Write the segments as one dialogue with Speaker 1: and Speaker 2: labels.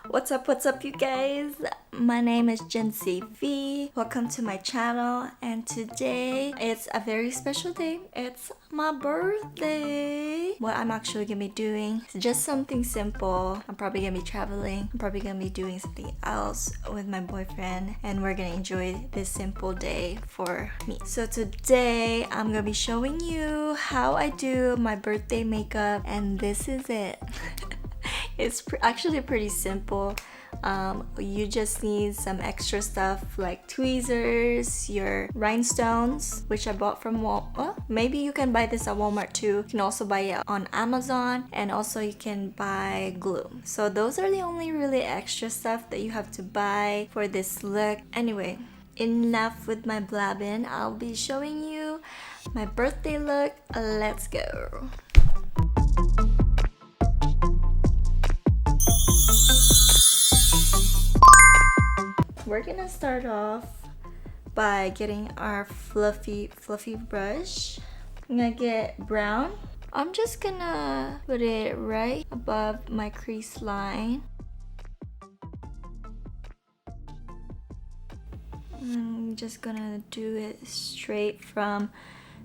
Speaker 1: What's up, you guys? My name is Jency V. Welcome to my channel, and today it's a very special day. It's my birthday. What I'm actually gonna be doing is just something simple. I'm probably gonna be traveling. I'm probably gonna be doing something else with my boyfriend, and we're gonna enjoy this simple day for me. So today I'm gonna be showing you how I do my birthday makeup, and this is it. It's actually pretty simple. You just need some extra stuff like tweezers, your rhinestones, which I bought from Walmart. Maybe you can buy this at Walmart too. You can also buy it on Amazon, and also you can buy glue. So those are the only really extra stuff that you have to buy for this look. Anyway, enough with my blabbing. I'll be showing you my birthday look. Let's go. We're gonna start off by getting our fluffy brush. I'm gonna get brown. I'm just gonna put it right above my crease line. I'm just gonna do it straight from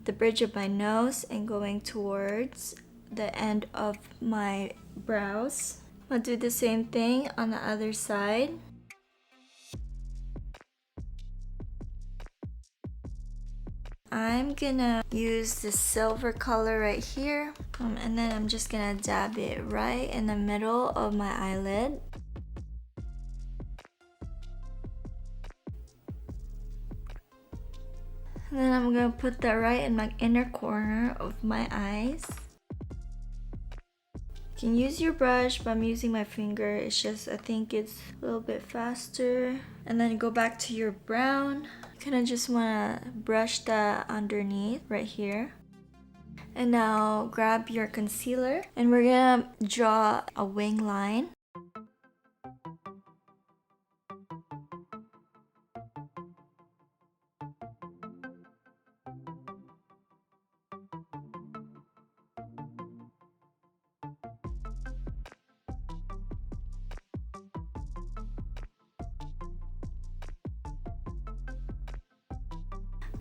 Speaker 1: the bridge of my nose and going towards the end of my brows. I'll do the same thing on the other side. I'm gonna use the silver color right here, and then I'm just gonna dab it right in the middle of my eyelid. And then I'm gonna put that right in my inner corner of my eyes. You can use your brush, but I'm using my finger. It's just, I think it's a little bit faster. And then go back to your brown. You kind of just want to brush that underneath right here. And now grab your concealer, and we're gonna draw a wing line.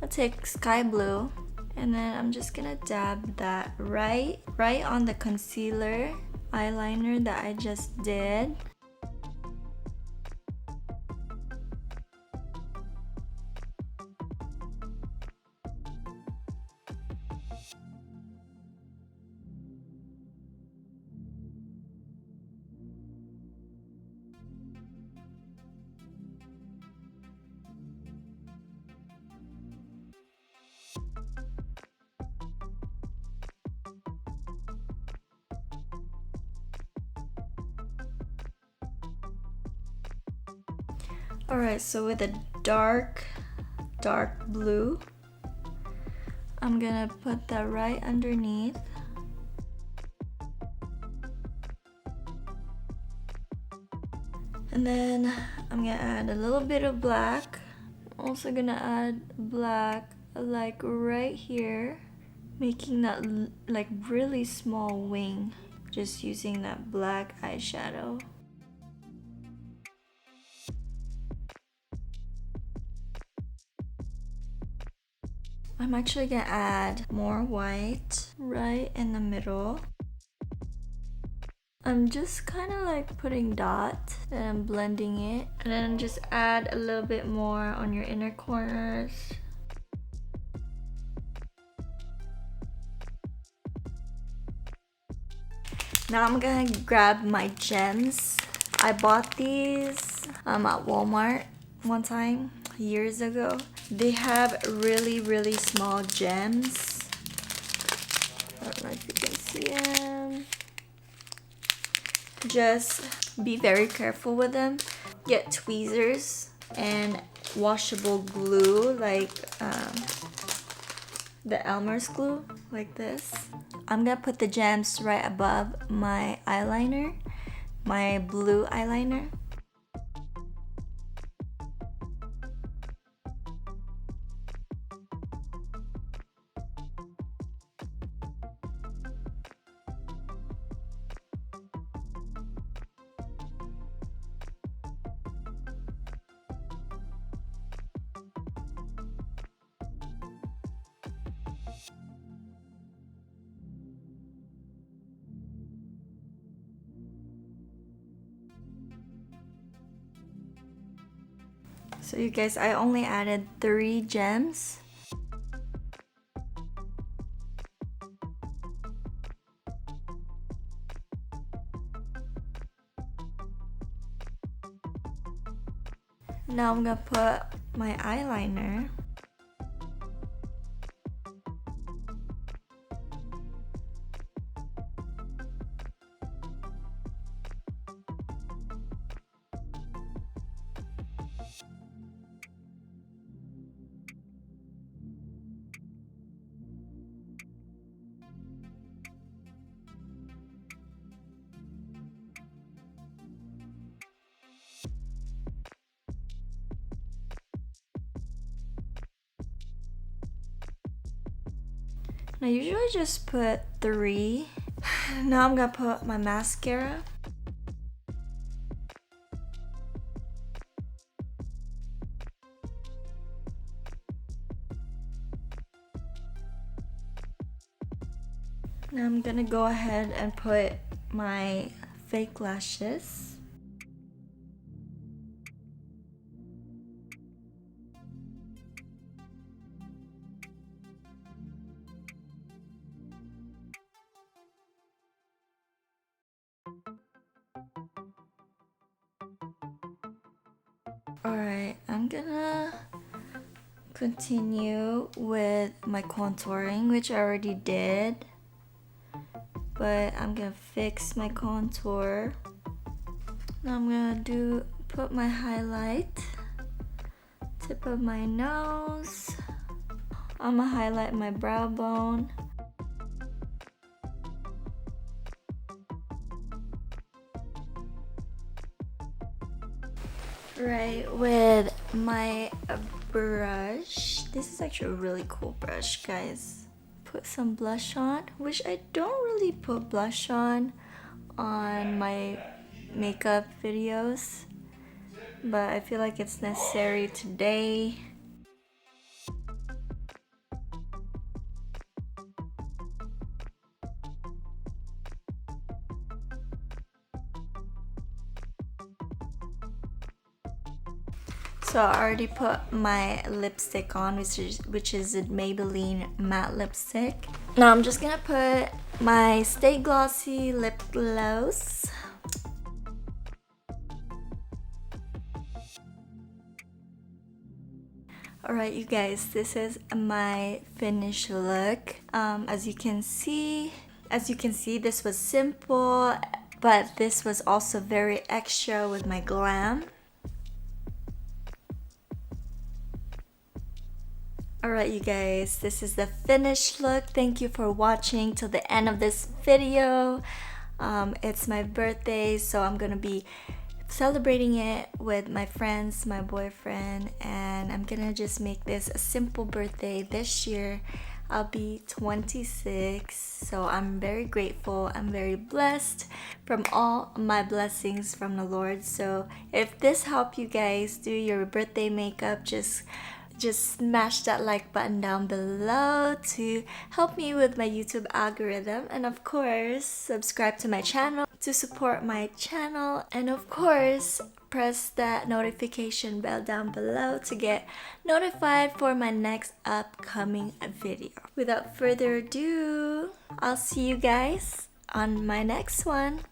Speaker 1: I'll take sky blue, and then I'm just gonna dab that right on the concealer eyeliner that I just did. Alright, so with a dark blue, I'm gonna put that right underneath. And then I'm gonna add a little bit of black. I'm also gonna add black like right here, making that like really small wing, just using that black eyeshadow. I'm actually gonna add more white right in the middle. I'm just kind of like putting dots and I'm blending it, and then just add a little bit more on your inner corners. Now I'm gonna grab my gems. I bought these at Walmart one time years ago. They have really small gems. I don't know if you can see them. Just be very careful with them. Get tweezers and washable glue, like the Elmer's glue, like this. I'm gonna put the gems right above my eyeliner, my blue eyeliner. So you guys, I only added 3 gems. Now I'm gonna put my eyeliner. I usually just put 3. Now I'm gonna put my mascara. Now I'm gonna go ahead and put my fake lashes. Alright, I'm gonna continue with my contouring, which I already did. But I'm gonna fix my contour. Now I'm gonna put my highlight, tip of my nose. I'm gonna highlight my brow bone. Right, with my brush. This is actually a really cool brush, guys. Put some blush on, which I don't really put blush on my makeup videos, but I feel like it's necessary today. So I already put my lipstick on, which is a Maybelline matte lipstick. Now I'm just gonna put my Stay Glossy lip gloss. Alright you guys, this is my finished look. As you can see, this was simple, but this was also very extra with my glam. Alright you guys, this is the finished look. Thank you for watching till the end of this video. It's my birthday, so I'm gonna be celebrating it with my friends, my boyfriend, and I'm gonna just make this a simple birthday this year. I'll be 26, so I'm very grateful. I'm very blessed from all my blessings from the Lord. So if this helped you guys do your birthday makeup, just smash that like button down below to help me with my YouTube algorithm, and of course subscribe to my channel to support my channel, and of course press that notification bell down below to get notified for my next upcoming video. Without further ado, I'll see you guys on my next one.